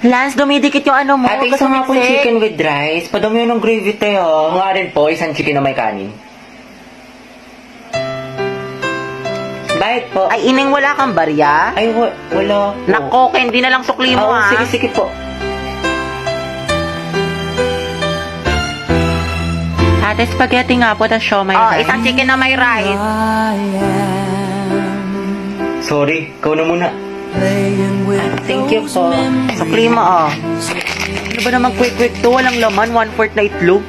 Lance, dumidikit yung ano mo. Ate, isa nga po chicken with rice. Padami yun ng gravy tayo. Nga rin po, isang chicken na may kanin. Bayad po. Ay, ining wala kang barya? Ay, wala po. Nako, hindi na lang sukli mo Oo, ha. sige po. Ate, spaghetti nga po, tas siomay rice. Isang chicken na may rice. Sorry, ikaw na muna. Thank you po. Sukli mo, Ano ba naman quick to? Walang laman, 1/4 na itlog.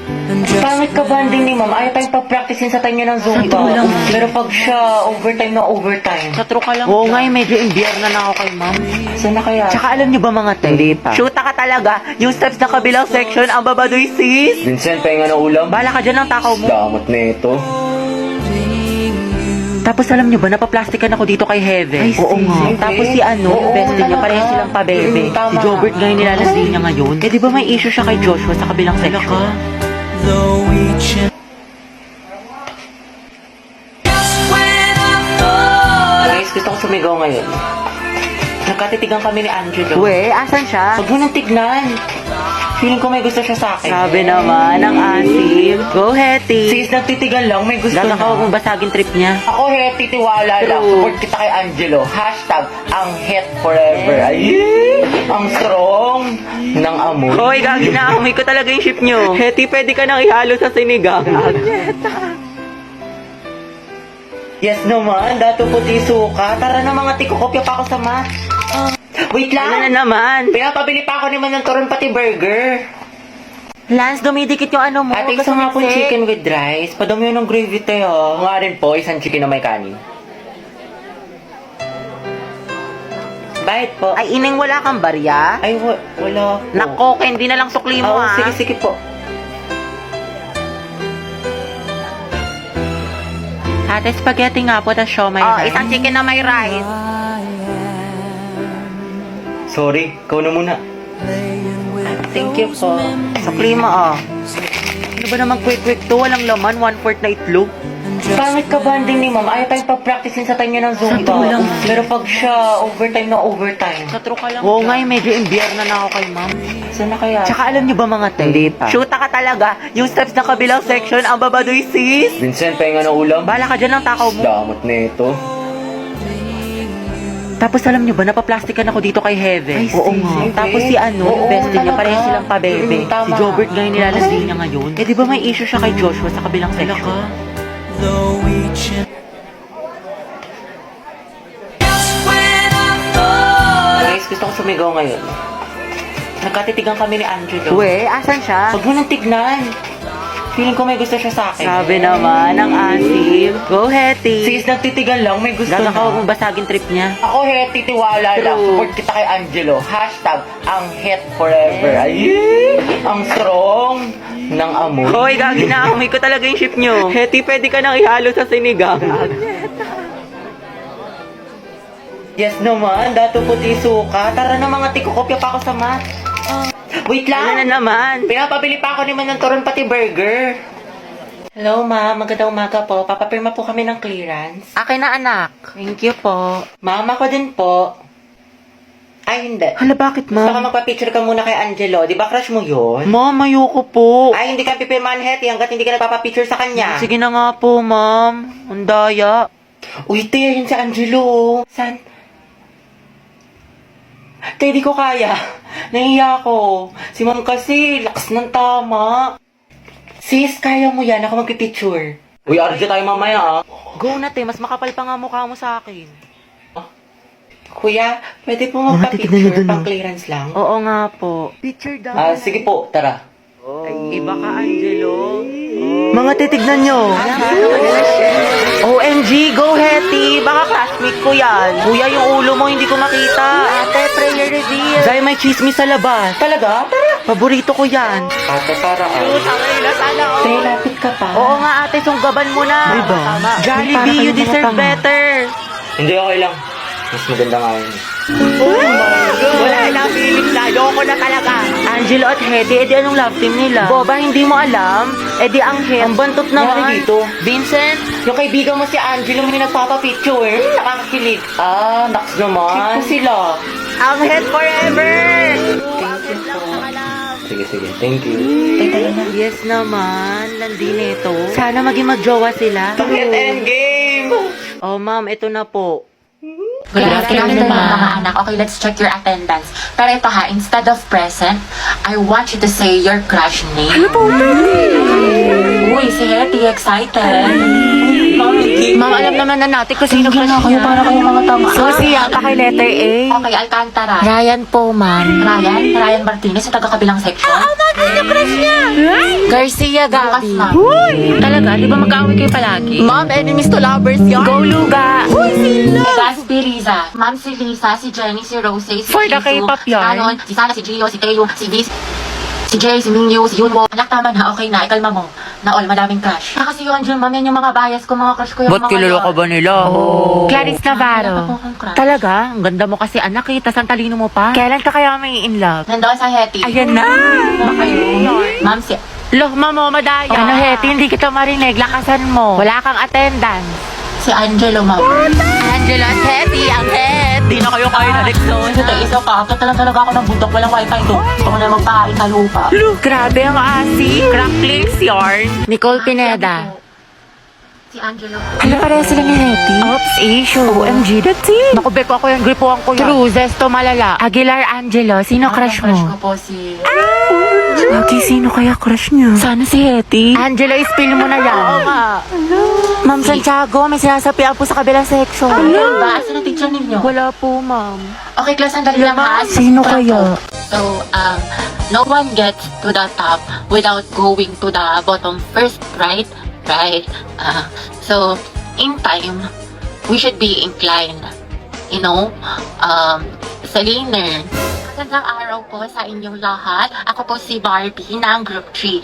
Pangit ka banding ni ma'am. Ayaw tayong pag-practicein sa tanya ng Zumba. Sa true lang. Pero pag siya, overtime na overtime. Sa true ka lang. Oo nga, medyo imbiyer na ako kay ma'am. Saan na kaya? Tsaka alam niyo ba mga te? Hindi pa. Shoota ka talaga. Yung steps na kabilang section, ang babadoy sis. Vincent, pahinga na ulam. Bala ka dyan ng takaw mo. Damot na ito. Tapos alam niyo ba, napaplastikan ako dito kay Heaven? Oo nga. Tapos si ano, yung bestie niya, pareho silang pabebe. Tama. Si Jobert nga yung nilalasing niya ngayon. Eh di ba may issue siya kay Joshua sa kabilang section? Guys, gusto ko sumigaw ngayon. Nagkatitigan kami ni Angelo. We, asan siya? Huwag mo nang tignan. Feeling ko may gusto siya sa akin. Sabi naman, ang asim. Go, Hetty. Sis, nagtitigan lang, may gusto Gaga ka, huwag na. mong basagin trip niya. Ako, Hetty, tiwala lang. True. Support kita kay Angelo. Hashtag, ang het forever. Ay, ang strong ng amoy. Hoy, gagi na, amoy ko talaga yung ship nyo. Hetty, pwede ka nang ihalo sa sinigang. Yes naman, dato puti suka. Tara na mga tiko, kopya pa ako sa math. Wait Ano na lang. naman? Pinapabili pa ako naman ng turon pati burger. Lance, dumidikit yung ano mo. Ate, isa nga po chicken with rice. Padami yun ng gravy tayo. Nga rin po, isang chicken na may kanin. Bayad po. Ay, ining wala kang barya? Ay, wala po. Nako, hindi na lang sukli mo Oo, ha. sige po. Ate, spaghetti nga po, tas siomay rice. Isang chicken na may rice. Sorry, ikaw na muna. Thank you po. Sukli mo, Ano ba naman quick to? Walang laman, 1/4 na itlog. Pangit ka banding ni ma'am. Ayaw tayong pag-practicein sa tanya ng Zumba. true lang. Pero pag siya, overtime na overtime. Sa true ka lang. Oo nga, medyo imbiyer na ako kay ma'am. Saan na kaya? Tsaka alam niyo ba mga te? Hindi pa. Shoota ka talaga. Yung steps na kabilang section, ang babadoy sis. Vincent, pahinga na ulam. Bala ka dyan ng takaw mo. Damot na ito. Tapos alam niyo ba, napaplastikan ako dito kay Heaven. Oo nga. Tapos si ano, yung Oo, bestie niya, talaga. pareho silang pabebe. Tama. Si Jobert nga yung nilalasing niya ngayon. Eh di ba may issue siya kay Joshua sa kabilang section? Guys, gusto ko sumigaw ngayon. Nagkatitigan kami ni Angelo. We, asan siya? Huwag mo nang tignan. Feeling ko may gusto siya sa akin. Sabi naman, ang asim. Go, Hetty. Sis, nagtitigan lang, may gusto Gaga ka, huwag na. mong basagin trip niya. Ako, Hetty, tiwala lang. True. Support kita kay Angelo. Hashtag, ang het forever. Ay, ang strong ng amoy. Hoy, gagi na, amoy ko talaga yung ship nyo. Hetty, pwede ka nang ihalo sa sinigang. Yes naman, dato puti suka. Tara na mga tiko, kopya pa ako sa math. Wait Ano na lang. naman? Pinapabili pa ako naman ng turon pati burger. Hello, ma'am. Magandang umaga po. Papapirma po kami ng clearance. Akin na, anak. Thank you po. Ma'am, ako din po. Ay, hindi. Hala, bakit, Baka ma'am? magpa-picture ka muna kay Angelo. Di ba crush mo yun? Ma'am, ayoko po. Ay, hindi ka pipirmahan, Hetty, hanggat hindi ka nagpapapicture sa kanya. Sige na nga po, ma'am. Ang daya. Uy, te, yun si Angelo. San? Te, di ko kaya. Nahiya ako. Si ma'am kasi, lakas ng tama. Sis, kaya mo yan. Ako magpipicture. Uy, RJ tayo mamaya, ah. Go na, te. Mas makapal pa nga mukha mo sa akin. Kuya, pwede po Mga tignan niyo magpa-picture dun, pang oh. clearance lang? Oo nga po. Picture daw. Sige po, tara. Ay, iba ka, Angelo. Mga titignan nyo. OMG, go Hetty. Baka classmate ko yan. Kuya, yung ulo mo hindi ko makita. Ate, prayer reveal. Zay, may chismis sa labas. Talaga? Tara. Paborito ko yan. Ate, para Tangay na sana, Te, lapit ka pa. Oo nga, ate, sunggaban mo na. Diba? Jollibee, you deserve better. Hindi, okay lang. Mas maganda nga yun. Oh my God. Wala na, feelings na. Loko na talaga. Angelo at Hetty, edi anong love team nila? Boba, hindi mo alam? Edi ang Het. Ang bantot naman. Nari dito. Vincent? Yung kaibigan mo si Angelo may nagpapapicture. Nakakakilig. Naks naman. Sila. Ang Het forever! sige. Thank you. Yes naman, landi nito. Sana maging magjowa sila. Bakit endgame? Oh, ma'am, ito na po. Good afternoon, mga anak. Okay, let's check your attendance. Pero ito ha, instead of present, I want you to say your crush name. Ano po? Uy, si Hetty, excited. Ma'am, alam naman na natin kung sino crush niya. Para kayo mga tama. Susi, yata kay letter A. Okay, Alcantara. Ryan po, ma'am. Ryan Martinez, yung taga-kabilang section. Garcia Gabi. Lucas, ma'am. Talaga, di ba mag-aaway kayo palagi? Ma'am, enemies to lovers yan. Go, Luga. Gaspi Liza. Ma'am, si Lisa, si Jenny, si Rose, si For the Jisoo, K-pop si yarn. Anon, si Sana, si Gio, si Teo, si Viz, si Jay, si Mingyu, si Yunwo. Anak, tama na. Okay na. Ikalma mo. Na all, madaming crush. Kasi yun, Jun, ma'am, yan yung mga bias ko, mga crush ko yung mga yun. ba nila? Oh. Clarice Wala pa Navarro. po akong crush. Talaga? Ang ganda mo kasi anak eh, tas ang talino mo pa. Kailan ka kaya may in love? Nandoon sa Hetty. Ayan na. Ba kayo? Ma'am, si... Loh, mamo, madaya. Ano, Hetty, hindi kita marinig. Lakasan mo. Wala kang attendance. Si Angelo, ma'am. Angela at Hetty, ang head. Di na kayo kayo na Lexon. Ito, isa pa. Akit talaga ako ng bundok. Walang wifi doon. Gusto ko na magpain sa lupa. Look, grabe ang asi. Cracklings yarn. Nicole Pineda. Si Angelo. Ano pareha sila ni Hetty? Oops, issue. OMG, that's it. Naku, Beko, ako yan. Gripuan ko yan. Cruzes to malala. Aguilar Angelo. Sino crush Crush ko mo? po si... Lagi, sino kaya crush niya? Sana si Hetty. Angelo, spill mo na yan. Oo nga. Ma'am Santiago, may sinasapian po sa kabilang section. Ano ba? Sino teacher ninyo? Wala po, ma'am. Okay, class, sandali lang ha. Sino kaya? So, no one gets to the top without going to the bottom first, right? Right. So, in time, we should be inclined. You know, sa leaner. Magandang araw po sa inyong lahat. Ako po si Barbie ng Group 3.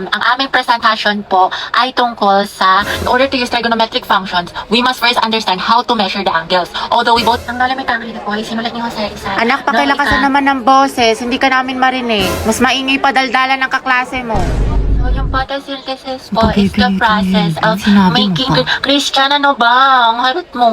Ang aming presentation po ay tungkol sa, in order to use trigonometric functions, we must first understand how to measure the angles. Although we both, ang lalamig ang hili po ay sinulat ni Jose Rizal. Anak, pakilakasan naman ng boses. Hindi ka namin marinig. Mas maingay pa daldalan ng kaklase mo. So, yung photosynthesis po is the process of making... Christian, ano ba? Ang harot mo.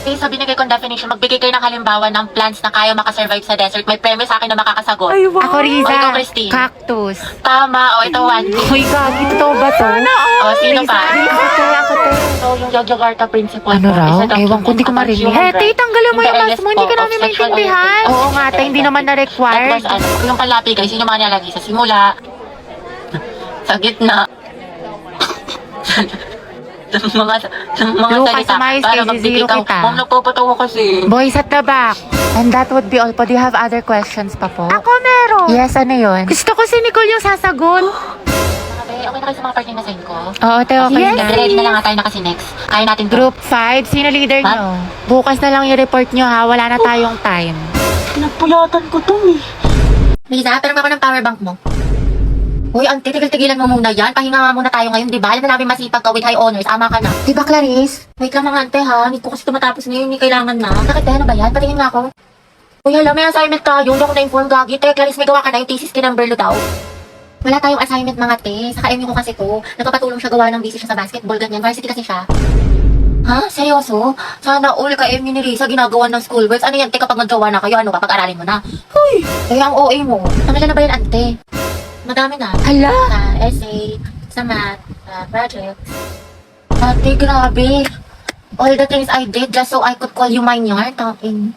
Sa binigay kong definition, magbigay kayo ng halimbawa ng plants na kaya makasurvive sa desert. May premise sa akin na makakasagot. Ako, Riza. O, ikaw, Christine. Cactus. Tama. O, ito, one. Uy, gagi. Totoo ba to? O, sino pa? Ako to. So, yung Yogyakarta principle Ano po raw? is a document Ewan ko, hindi ko about marinig. human Hete, rights tanggalin mo in the yung mask earliest mo. Hindi ka form of namin sexual maintindihan. orientation. Oo nga, tay, hindi naman That na-required. was, yung palapi, guys, yun yung mga nilalagay sa simula. Sa gitna. sa mga Lucas, salita. umayos Para kayo, magbigay zero ka. kita. Ma'am, nagpapatawa kasi. Boys at the back. And that would be all po. Do you have other questions pa po? Ako meron. Yes, ano yun? Gusto ko si Nicole yung sasagot. Okay na kayo sa mga parting na sign ko? Oo, tayo okay Yes. na. Ready na lang nga tayo na kasi next. Kaya natin to. Group 5, sino leader Ma'am? nyo? Bukas na lang i-report nyo ha. Wala na tayong time. Pinagpulatan ko to eh. Lisa, pero ako ng power bank mo. Uy, ang titigil-tigilan mo muna yan. Pahinga nga muna tayo ngayon, di ba? Alam na namin masipag ka with high honors. Ama ka na. Di ba, Clarice? Wait lang mga ante ha. Hindi ko kasi tumatapos ngayon. Hindi kailangan na. Bakit ano ba yan? Patingin nga ako. Uy, hala, may assignment tayo. Hindi ako na-inform gagi. Te, Clarice, may gawa ka na yung thesis kinamberlo daw. Wala tayong assignment mga te. Saka MU ko kasi to. Nagpapatulong siya gawa ng busy siya sa basketball, ganyan. Varsity kasi siya. Ha? Seryoso? Sana all ka MU ni Risa ginagawa ng schoolworks. Ano yan, te, kapag naggawa na kayo, ano ka, pag-aralin mo na? Uy, kaya ang OA mo. Tangala na ba yan, ante? Madami na. Hala! Sa essay, sa math, project. Ate, grabe. All the things I did just so I could call you mine yarn. Tangin.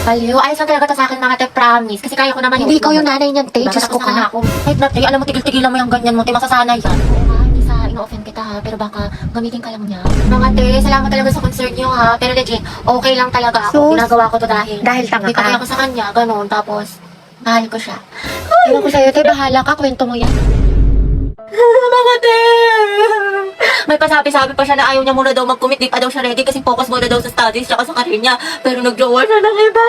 Baliw, ayos lang talaga to sa akin mga te, promise. Kasi kaya ko naman Hindi ikaw yung nanay niyan, te. Diba, Diyos ko nakasana ka. ako. Kahit na te, alam mo, tigil-tigilan mo yung ganyan mo, te, masasanay yan. Oo nga, hindi sa ino-offend kita ha, pero baka gamitin ka lang niya. Mga te, salamat talaga sa concern niyo ha, pero legit, okay lang talaga ako. Sus. Ginagawa ko to dahil Tanga may ka. pati ako sa kanya, ganun, tapos mahal ko siya. Ewan ko sa'yo, te, bahala ka, kwento mo yan. Mga te! May pasabi-sabi pa siya na ayaw niya muna daw mag-commit, di pa daw siya ready kasi focus muna daw sa studies tsaka sa career niya. Pero nag-jowa siya ng iba!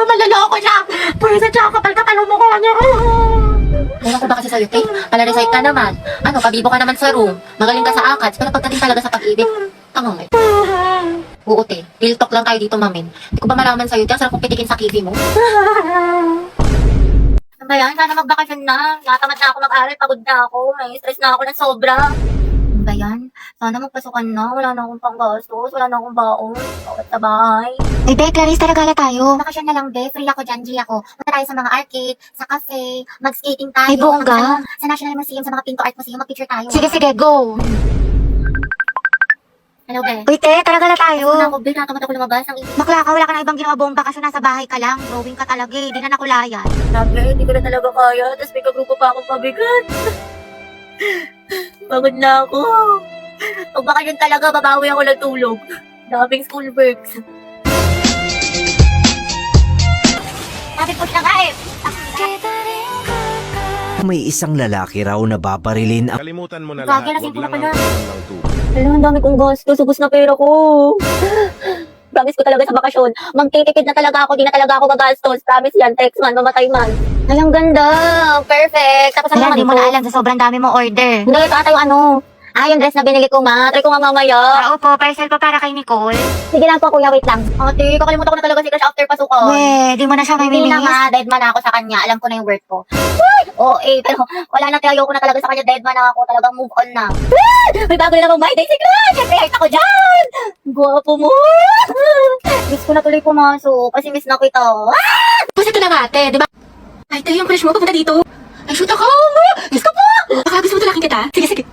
Malaloko siya! Pwede siya kapal kapal mo ko niya! Ewan ko ba kasi sa'yo, te? Pala-recite ka naman. Ano, kabibo ka naman sa room. Magaling ka sa ACADS, pero pagdating talaga sa pag-ibig, tangang eh. Oo, te. Real talk lang tayo dito, mamin. Hindi ko ba malaman sa'yo, te? Ang sarap kong pitikin sa kiwi mo. Ano ba yan? Sana magbakasyon na. Natamad na ako mag-aral. Pagod na ako. May stress na ako ng sobra. Ano ba yan. Sana magpasukan na. Wala na akong panggastos. Wala na akong baon. Bawat sa bahay. Ay, be, Clarice, talaga tayo. Bakasyon na lang, be. Free ako dyan, G ako. Punta tayo sa mga arcade, sa cafe, mag-skating tayo. Ay, bongga. Sa National Museum, sa mga Pinto Art Museum, mag-picture tayo. Sige, go. Hello, be. Uy, te, talaga na tayo. Ako na ako, be. Nakatamad ako lumabas. Bakla ka, wala ka na ibang ginawa bomba kasi nasa bahay ka lang. Drawing ka talaga eh. Di na nakulayan. Sabi, hindi ko na talaga kaya. Tapos may kagrupo pa akong pabigat. Pagod na ako. Pag bakasyon talaga, babawi ako ng tulog. Daming school works. Sabi po siya nga eh. May isang lalaki raw na babarilin ang Kalimutan mo na Gagi, lahat. lasing Huwag ko na lang pala. ang ng tubig. Alam, ang dami kong gastos. Ubus na pera ko. Promise ko talaga sa bakasyon. Magtitipid na talaga ako. Di na talaga ako gagastos. Promise yan. Text man. Mamatay man. Ay, ang ganda. Perfect. Tapos ang Hindi mo na alam sa sobrang dami mo order. Hindi, ito ata yung ano. Yung dress na binili ko, ma. Try ko nga mamaya. Opo, parcel pa para kay Nicole. Sige lang po, kuya. Wait lang. Ate, kakalimutan ko na talaga si Crush after pasukan. Di mo na siya may Hindi na mimiss. nga. Dead man ako sa kanya. Alam ko na yung worth ko. Pero wala na. Ayoko na talaga sa kanya. Dead man na ako. Talagang move on na. May bago na namang my day si Crush. Siyempre, height ako dyan. Guwapo mo. Miss ko na tuloy pumasok. Kasi miss na kita. Basta ito lang ate, di ba? Ay, tayo yung crush mo, papunta dito. Ay, shoot ako! Miss ko po! Baka gusto mo talaking kita? Sige.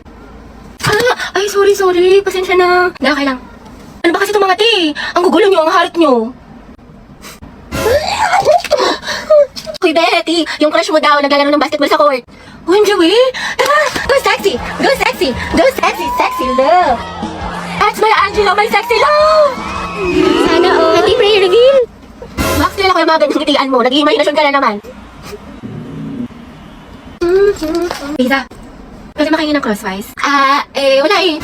Ay, sorry. Pasensya na. Okay lang. Ano ba kasi itong mga te? Ang gugulo nyo, ang harit nyo. Uy, Betty, yung crush mo daw, naglalaro ng basketball sa court. Uy, Joey, tara, go sexy, sexy love. That's my Angelo, my sexy love. Sana all. Happy prayer reveal. Max, nila ko yung mga ganyang ngitian mo. Nag-iimaginasyon ka na naman. Lisa, pwede makaingin ng crosswise? Wala eh.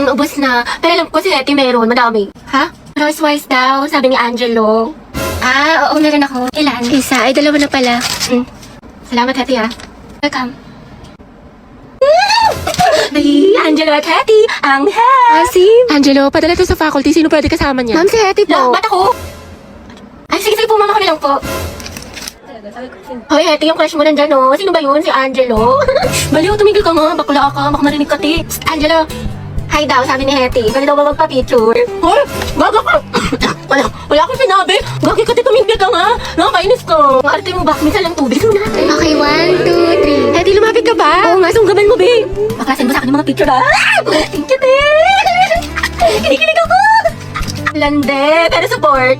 Ubos na. Pero alam ko si Hetty meron, madami. Ha? Crosswise daw, sabi ni Angelo. Oo, meron ako. Ilan? Isa, ay dalawa na pala. Salamat, Hetty ah. Welcome. Ay, Angelo at Hetty, ang Asim. Angelo, padala to sa faculty. Sino pwede kasama niya? Ma'am, si Hetty po. Ba't ako? Ay, sige po, mama kami lang po. Hoy, Hetty, yung crush mo nandyan, oh. Sino ba yun? Si Angelo? Baliw, tumigil ka nga. Bakla ka. Baka marinig ka, ti. Psst, Angelo. Hi daw, sabi ni Hetty. Pwede daw ba magpa-picture? Hoy, gaga ka. Wala akong sinabi. Gagi ka, ti, tumigil ka nga. Nakakainis ka. Ang arte mo ba? Minsan lang tubig. Okay, 1, 2, 3. Hetty, lumapit ka ba? Oo nga, sunggaban mo, be. Baklasin mo sa akin yung mga picture, ha? Thank you, te. Kinikilig ako. Lande, pero support.